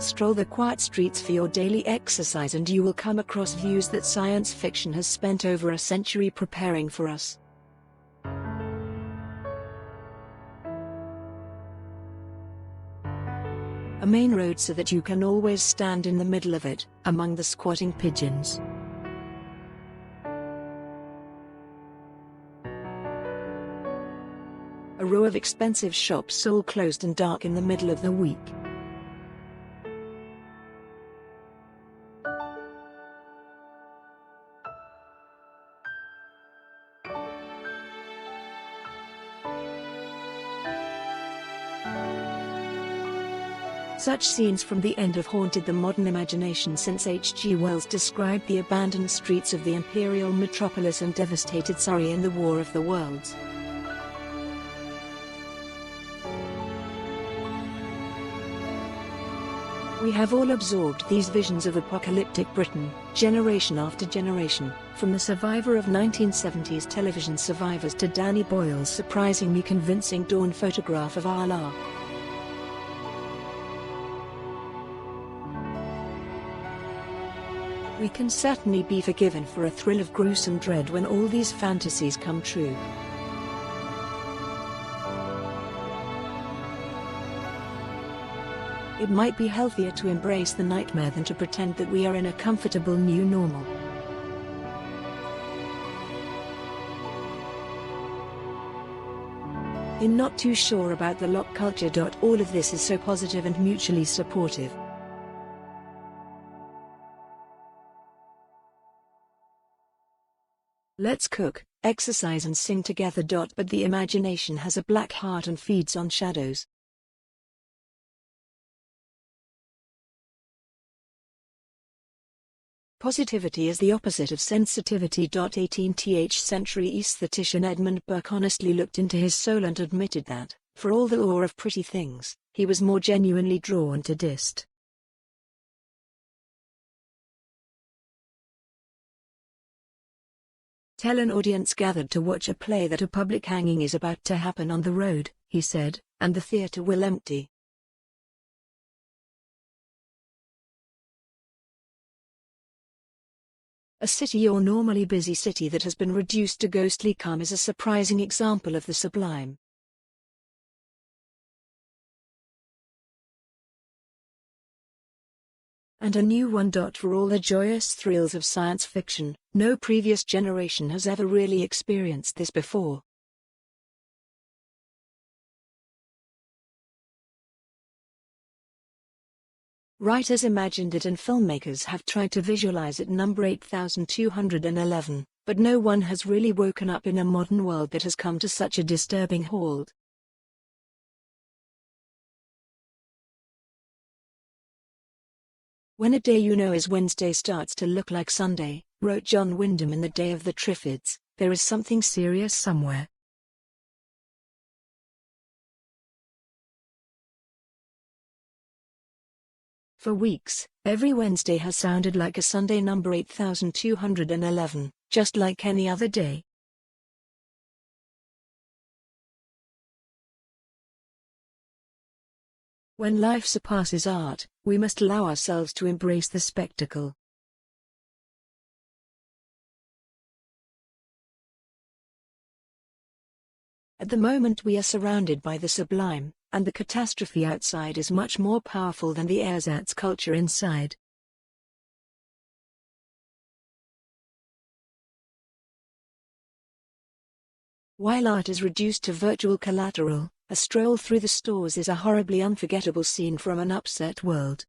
Stroll the quiet streets for your daily exercise and you will come across views that science fiction has spent over a century preparing for us. A main road so that you can always stand in the middle of it, among the squatting pigeons. A row of expensive shops all closed and dark in the middle of the week. Such scenes from the end have haunted the modern imagination since H.G. Wells described the abandoned streets of the imperial metropolis and devastated Surrey in the War of the Worlds. We have all absorbed these visions of apocalyptic Britain, generation after generation, from the survivor of 1970s television Survivors to Danny Boyle's surprisingly convincing Dawn photograph of Allah. We can certainly be forgiven for a thrill of gruesome dread when all these fantasies come true. It might be healthier to embrace the nightmare than to pretend that we are in a comfortable new normal. In Not Too Sure About the Lock Culture. All of this is so positive and mutually supportive. Let's cook, exercise and sing together. But the imagination has a black heart and feeds on shadows. Positivity is the opposite of sensitivity. 18th century aesthetician Edmund Burke honestly looked into his soul and admitted that, for all the awe of pretty things, he was more genuinely drawn to dist. Tell an audience gathered to watch a play that a public hanging is about to happen on the road, he said, and the theatre will empty. A city or normally busy city that has been reduced to ghostly calm is a surprising example of the sublime. And a new one. For all the joyous thrills of science fiction, no previous generation has ever really experienced this before. Writers imagined it and filmmakers have tried to visualize it. Number 8211, but no one has really woken up in a modern world that has come to such a disturbing halt. When a day you know is Wednesday starts to look like Sunday, wrote John Wyndham in The Day of the Triffids, there is something serious somewhere. For weeks, every Wednesday has sounded like a Sunday. Number 8211, just like any other day. When life surpasses art, we must allow ourselves to embrace the spectacle. At the moment we are surrounded by the sublime, and the catastrophe outside is much more powerful than the ersatz culture inside. While art is reduced to virtual collateral, a stroll through the stores is a horribly unforgettable scene from an upset world.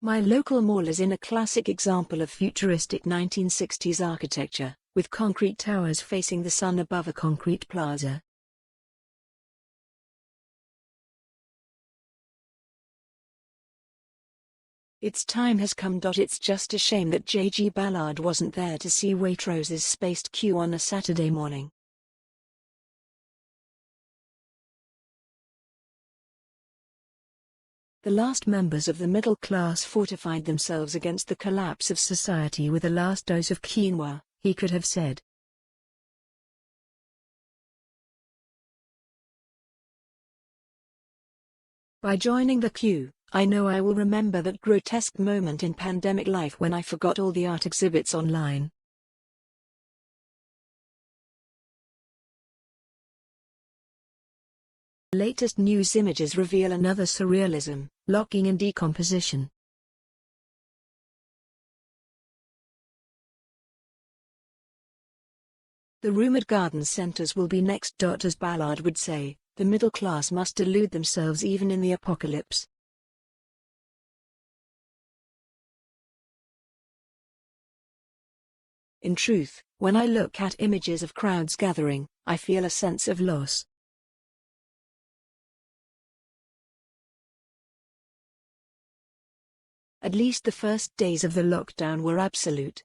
My local mall is in a classic example of futuristic 1960s architecture, with concrete towers facing the sun above a concrete plaza. Its time has come. It's just a shame that J.G. Ballard wasn't there to see Waitrose's spaced queue on a Saturday morning. The last members of the middle class fortified themselves against the collapse of society with a last dose of quinoa, he could have said. By joining the queue, I know I will remember that grotesque moment in pandemic life when I forgot all the art exhibits online. Latest news images reveal another surrealism, locking in decomposition. The rumored garden centers will be next. As Ballard would say, the middle class must delude themselves even in the apocalypse. In truth, when I look at images of crowds gathering, I feel a sense of loss. At least the first days of the lockdown were absolute.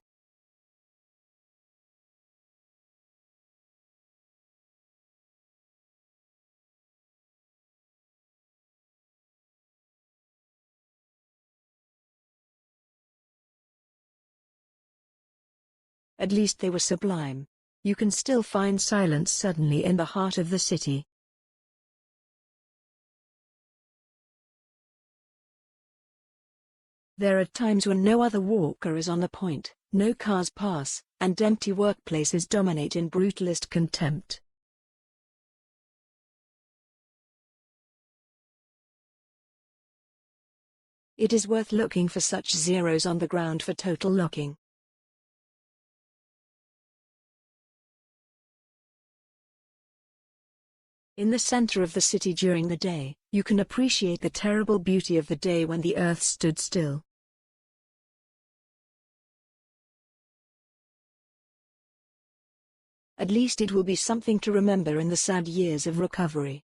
At least they were sublime. You can still find silence suddenly in the heart of the city. There are times when no other walker is on the point, no cars pass, and empty workplaces dominate in brutalist contempt. It is worth looking for such zeros on the ground for total locking. In the center of the city during the day, you can appreciate the terrible beauty of the day when the earth stood still. At least it will be something to remember in the sad years of recovery.